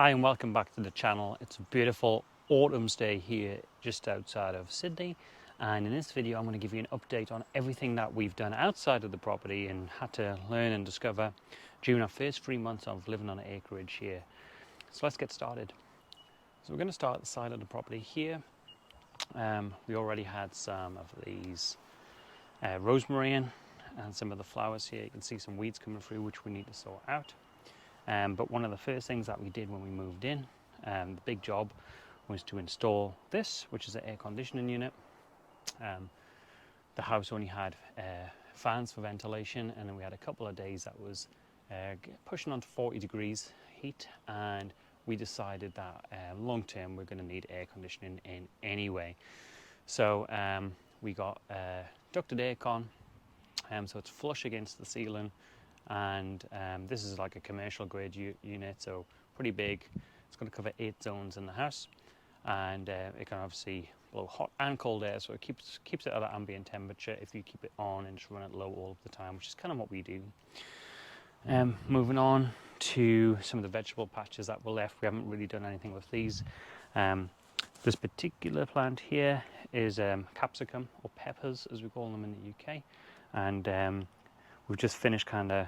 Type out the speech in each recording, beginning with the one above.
Hi and welcome back to the channel. It's a beautiful autumn's day here just outside of Sydney, and in this video I'm going to give you an update on everything that we've done outside of the property and had to learn and discover during our first 3 months of living on an acreage here. So let's get started. So we're going to start at the side of the property here. We already had some of these rosemary and some of the flowers here. You can see some weeds coming through which we need to sort out. But one of the first things that we did when we moved in, the big job, was to install this, which is an air conditioning unit. The house only had fans for ventilation, and then we had a couple of days that was pushing on to 40 degrees heat, and we decided that long term we're going to need air conditioning in anyway. So we got ducted aircon, so it's flush against the ceiling. And this is like a commercial grade unit, so pretty big. It's going to cover 8 zones in the house, and it can obviously blow hot and cold air, so it keeps it at an ambient temperature if you keep it on and just run it low all of the time, which is kind of what we do. Moving on to some of the vegetable patches that were left, we haven't really done anything with these. This particular plant here is capsicum, or peppers as we call them in the UK, and we've just finished kind of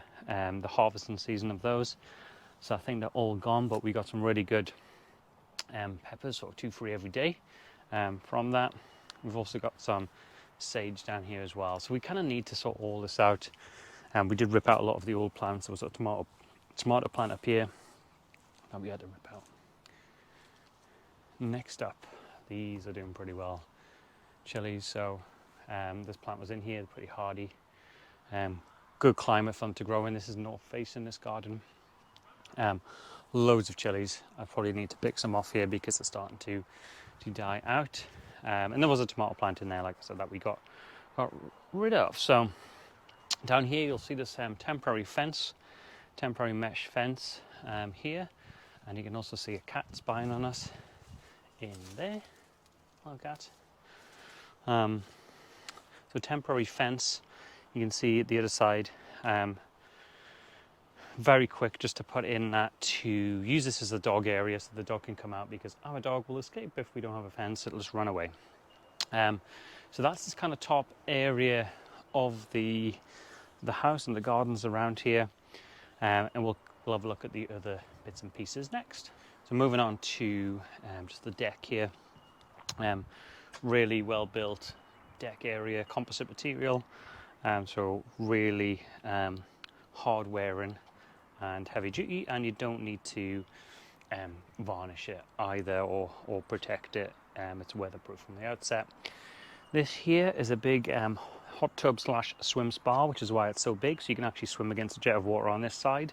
the harvesting season of those, so I think they're all gone, but we got some really good peppers, sort of 2 for every day from that. We've also got some sage down here as well, so we kind of need to sort all this out. We did rip out a lot of the old plants. There was a tomato plant up here that we had to rip out. Next up, these are doing pretty well. Chilies, so this plant was in here, pretty hardy. Good climate for them to grow in. This is north facing, this garden. Loads of chilies. I probably need to pick some off here because they're starting to die out. And there was a tomato plant in there, like I said, that we got rid of. So down here you'll see this temporary mesh fence here, and you can also see a cat spying on us in there. Look at. So temporary fence. You can see at the other side, very quick just to put in that to use this as a dog area so the dog can come out, because our dog will escape if we don't have a fence. It'll just run away. So that's this kind of top area of the house and the gardens around here, and we'll have a look at the other bits and pieces next. So moving on to just the deck here, really well built deck area, composite material. So really hard wearing and heavy duty, and you don't need to varnish it either or protect it. It's weatherproof from the outset. This here is a big hot tub / swim spa, which is why it's so big, so you can actually swim against a jet of water on this side.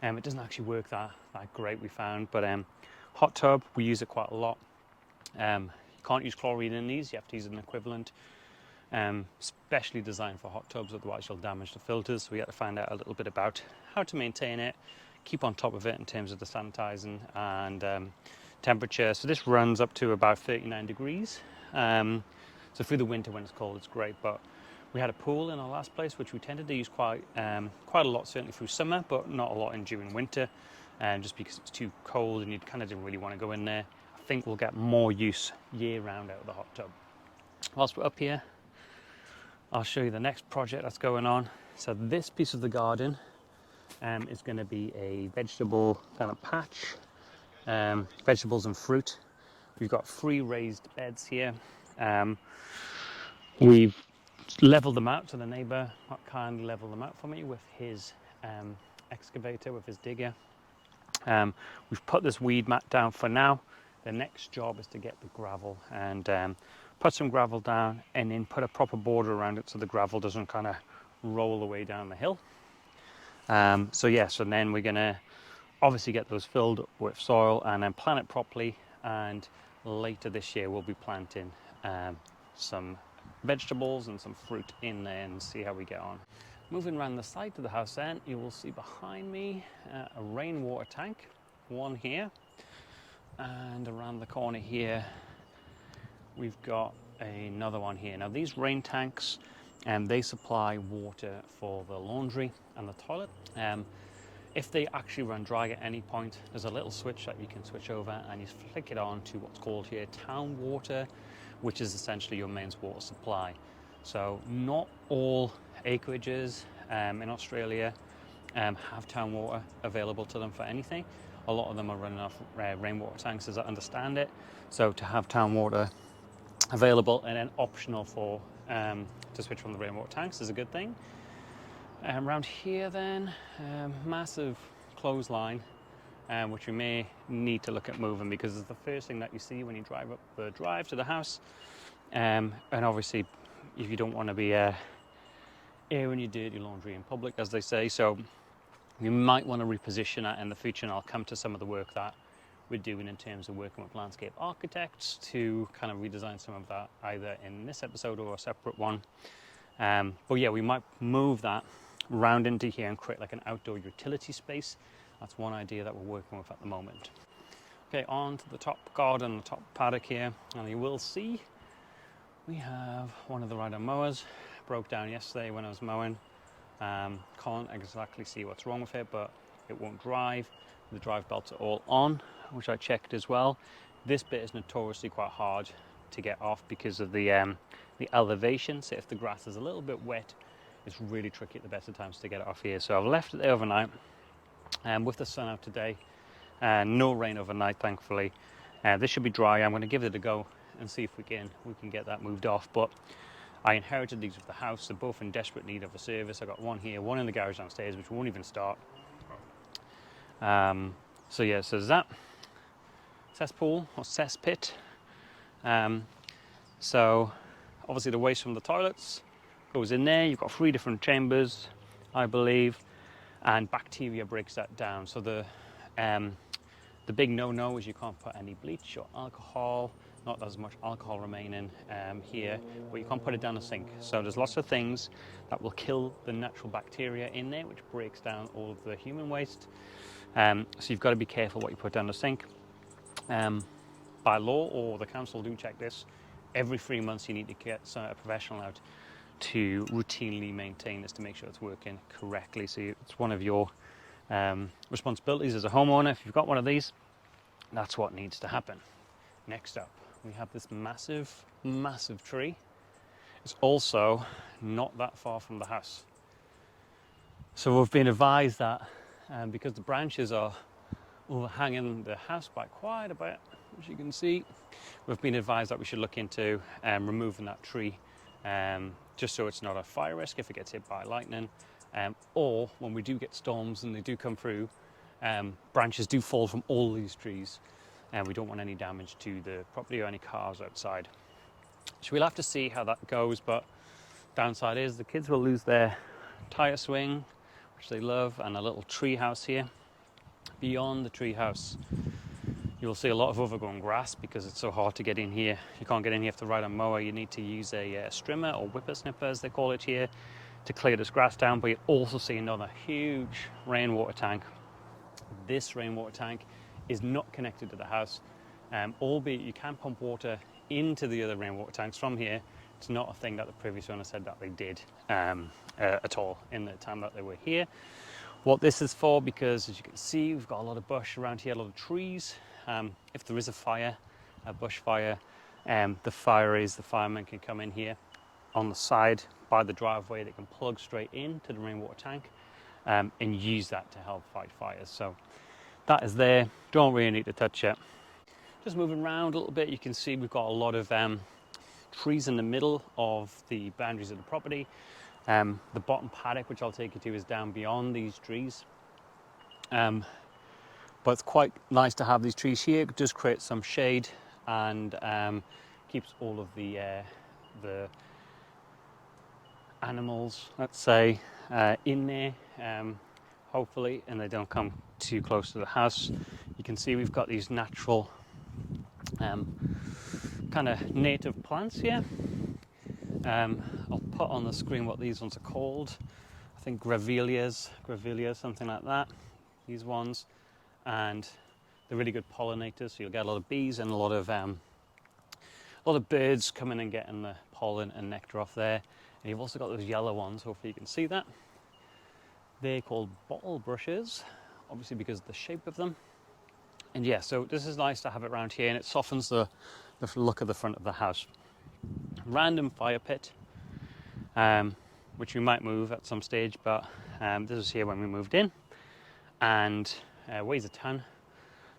It doesn't actually work that great, we found, but hot tub, we use it quite a lot. You can't use chlorine in these, you have to use an equivalent. Specially designed for hot tubs, otherwise you'll damage the filters, so we had to find out a little bit about how to maintain it, keep on top of it in terms of the sanitizing and temperature. So this runs up to about 39 degrees, so through the winter when it's cold it's great. But we had a pool in our last place which we tended to use quite a lot, certainly through summer, but not a lot during winter, just because it's too cold and you kind of didn't really want to go in there. I think we'll get more use year round out of the hot tub. Whilst we're up here, I'll show you the next project that's going on. So this piece of the garden is going to be a vegetable kind of patch, vegetables and fruit. We've got 3 raised beds here. We've leveled them out, so the neighbour kindly leveled them out for me with his excavator, with his digger. We've put this weed mat down for now. The next job is to get the gravel and put some gravel down, and then put a proper border around it so the gravel doesn't kind of roll away down the hill. So then we're going to obviously get those filled with soil and then plant it properly, and later this year we'll be planting some vegetables and some fruit in there and see how we get on. Moving around the side of the house then, you will see behind me a rainwater tank, one here, and around the corner here we've got another one here. Now these rain tanks, they supply water for the laundry and the toilet. If they actually run dry at any point, there's a little switch that you can switch over and you flick it on to what's called here town water, which is essentially your mains water supply. So not all acreages in Australia have town water available to them for anything. A lot of them are running off rainwater tanks as I understand it. So to have town water available and then optional for to switch from the rainwater tanks is a good thing. Around here then, massive clothesline, which we may need to look at moving because it's the first thing that you see when you drive up the drive to the house. And obviously, if you don't want to be airing your dirty laundry in public, as they say, so you might want to reposition that in the future, and I'll come to some of the work that we're doing in terms of working with landscape architects to kind of redesign some of that, either in this episode or a separate one. But yeah, we might move that round into here and create like an outdoor utility space. That's one idea that we're working with at the moment. Okay, on to the top garden, the top paddock here, and you will see we have one of the rider mowers. Broke down yesterday when I was mowing. Can't exactly see what's wrong with it, but it won't drive. The drive belts are all on, which I checked as well. This bit is notoriously quite hard to get off because of the elevation. So if the grass is a little bit wet, it's really tricky at the best of times to get it off here. So I've left it there overnight, with the sun out today. No rain overnight, thankfully. This should be dry. I'm going to give it a go and see if we can get that moved off. But I inherited these with the house. They're both in desperate need of a service. I got one here, one in the garage downstairs, which won't even start. So yeah, so there's that cesspool or cesspit. So obviously the waste from the toilets goes in there. You've got 3 different chambers, I believe, and bacteria breaks that down. So the big no-no is you can't put any bleach or alcohol, not as much alcohol remaining here, but you can't put it down the sink. So there's lots of things that will kill the natural bacteria in there, which breaks down all of the human waste. So you've got to be careful what you put down the sink. By law, or the council do check this, every 3 months you need to get a professional out to routinely maintain this to make sure it's working correctly. So it's one of your responsibilities as a homeowner. If you've got one of these, that's what needs to happen. Next up, we have this massive, massive tree. It's also not that far from the house. So we've been advised that because the branches are overhanging the house by quite a bit, as you can see, we've been advised that we should look into removing that tree, just so it's not a fire risk if it gets hit by lightning, or when we do get storms and they do come through, branches do fall from all these trees, and we don't want any damage to the property or any cars outside. So we'll have to see how that goes, but downside is the kids will lose their tire swing, which they love, and a little tree house here. Beyond the tree house, you'll see a lot of overgrown grass because it's so hard to get in here. You can't get in here if to ride a mower. You need to use a strimmer or whippersnipper, as they call it here, to clear this grass down. But you also see another huge rainwater tank. This rainwater tank is not connected to the house, albeit you can pump water into the other rainwater tanks from here. It's not a thing that the previous owner said that they did at all in the time that they were here. What this is for, because as you can see, we've got a lot of bush around here, a lot of trees. If there is a fire, a bush fire, the firemen can come in here on the side by the driveway. They can plug straight into the rainwater tank and use that to help fight fires. So that is there. Don't really need to touch it. Just moving around a little bit, you can see we've got a lot of trees in the middle of the boundaries of the property. The bottom paddock, which I'll take you to, is down beyond these trees. But it's quite nice to have these trees here. It does create some shade and keeps all of the animals, let's say, in there, hopefully, and they don't come too close to the house. You can see we've got these natural kind of native plants here. I'll put on the screen what these ones are called. I think grevillea, something like that, these ones. And they're really good pollinators, so you'll get a lot of bees and a lot of birds coming and getting the pollen and nectar off there. And you've also got those yellow ones, hopefully you can see that. They're called bottle brushes, obviously because of the shape of them. And yeah, so this is nice to have it around here, and it softens the look of the front of the house. Random fire pit, which we might move at some stage, but this was here when we moved in, and weighs a ton.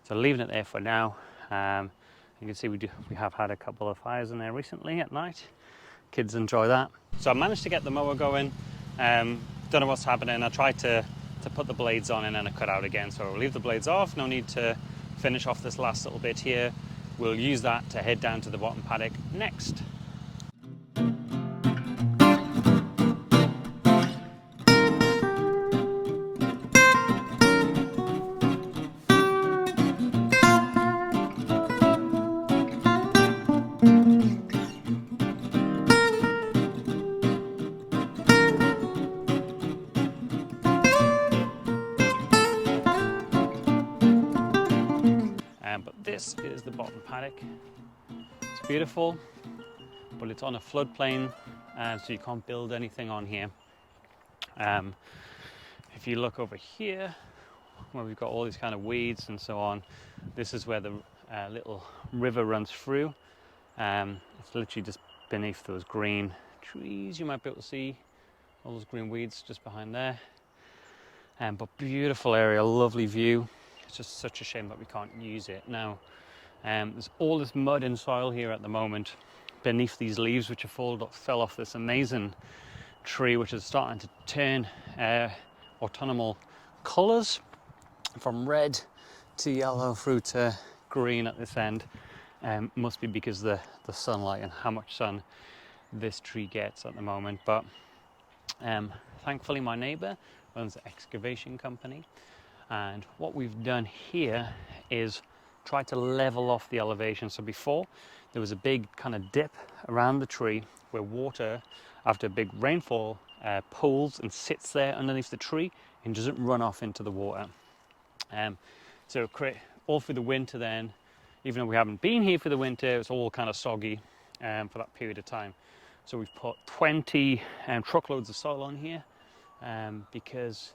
So leaving it there for now. You can see we have had a couple of fires in there recently at night. Kids enjoy that. So I managed to get the mower going. Don't know what's happening. I tried to put the blades on and then I cut out again. So we'll leave the blades off. No need to finish off this last little bit here. We'll use that to head down to the bottom paddock next. But this is the bottom paddock. It's beautiful, but it's on a floodplain, so you can't build anything on here. If you look over here, where we've got all these kind of weeds and so on, this is where the little river runs through. It's literally just beneath those green trees. You might be able to see all those green weeds just behind there. But beautiful area, lovely view. It's just such a shame that we can't use it now. There's all this mud and soil here at the moment beneath these leaves, which have fell off this amazing tree, which is starting to turn autumnal colours from red to yellow through to green at this end. Must be because of the sunlight and how much sun this tree gets at the moment. But thankfully my neighbour owns an excavation company, and what we've done here is try to level off the elevation. So before there was a big kind of dip around the tree where water, after a big rainfall, pools and sits there underneath the tree and doesn't run off into the water. So all through the winter then, even though we haven't been here for the winter, it's all kind of soggy for that period of time. So we've put 20 truckloads of soil on here because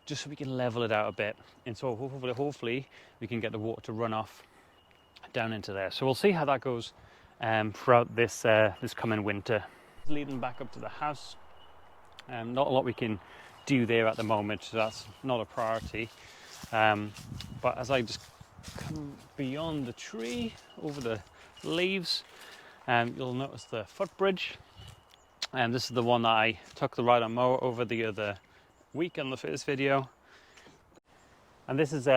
just so we can level it out a bit, and so hopefully we can get the water to run off down into there. So we'll see how that goes throughout this coming winter. Leading back up to the house, not a lot we can do there at the moment, so that's not a priority. But as I just come beyond the tree, over the leaves, you'll notice the footbridge. And this is the one that I took the ride on mower over the other week on the first video. And this is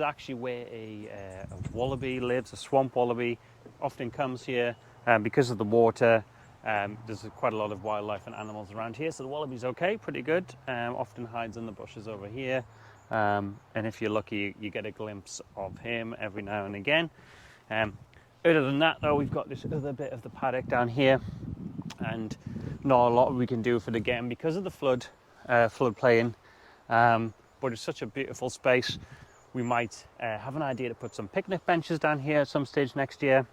actually where a wallaby lives. A swamp wallaby often comes here because of the water. There's quite a lot of wildlife and animals around here, so the wallaby's okay, pretty good. Often hides in the bushes over here, and if you're lucky you get a glimpse of him every now and again. Other than that though, we've got this other bit of the paddock down here, and not a lot we can do for it again because of the floodplain, but it's such a beautiful space. We might have an idea to put some picnic benches down here at some stage next year,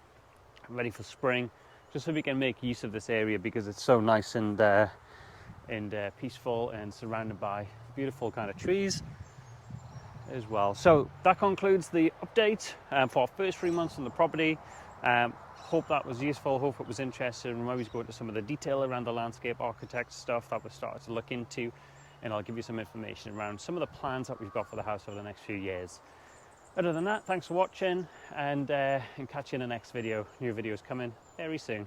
ready for spring, just so we can make use of this area because it's so nice and peaceful and surrounded by beautiful kind of trees as well. So that concludes the update for our first 3 months on the property. Hope that was useful, hope it was interesting. We'll always go into some of the detail around the landscape architect stuff that we're starting to look into, and I'll give you some information around some of the plans that we've got for the house over the next few years. Other than that, thanks for watching, and catch you in the next video. New videos coming very soon.